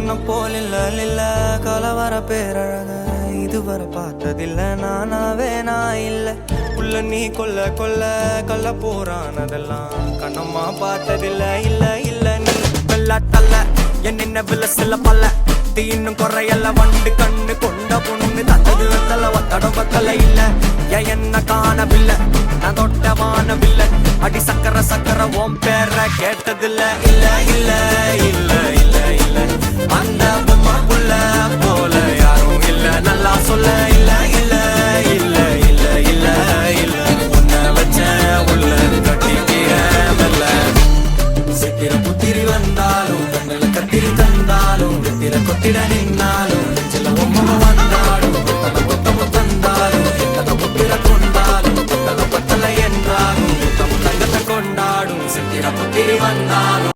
உன்ன போல் இல்ல கலவர பேரழக இதுவரை பார்த்ததில்ல நானாவே நான் இல்ல உள்ள நீ கொல்ல கல்ல போறானதெல்லாம் கண்ணம்மா பார்த்ததில்ல இல்ல நீ வெள்ள தள்ள என்ன வில சில பல்ல இன்னும் குறையல்ல வண்டு கண்ணு கொண்ட பொண்ணு தந்தது வெத்தல ஒத்தடம் பத்தல இல்ல என்ன காணவில்லை நான் தொட்ட வானவில்லை அடி சக்கர ஓம் பேர கேட்டதில்ல இல்ல அந்த பொம்மா புள்ள போல யாரும் இல்ல நல்லா சொல்ல இல்ல உன்னை வச்ச உள்ள கட்டிக்கிற மெல்ல சித்திர புத்திரி வந்தாலும் கண்ணுல கத்திரி தந்தாலும் வெத்திர கொத்திட நின்னாலும் நெஞ்சில ஒம்ம வந்தாலும் கொத்தம தந்தாலும் எத்தனை புத்திர கொண்டாலும் கொத்தல பத்தல என்றாலும் தங்கத்தை கொண்டாடும் சித்திர புத்திரி வந்தாலும்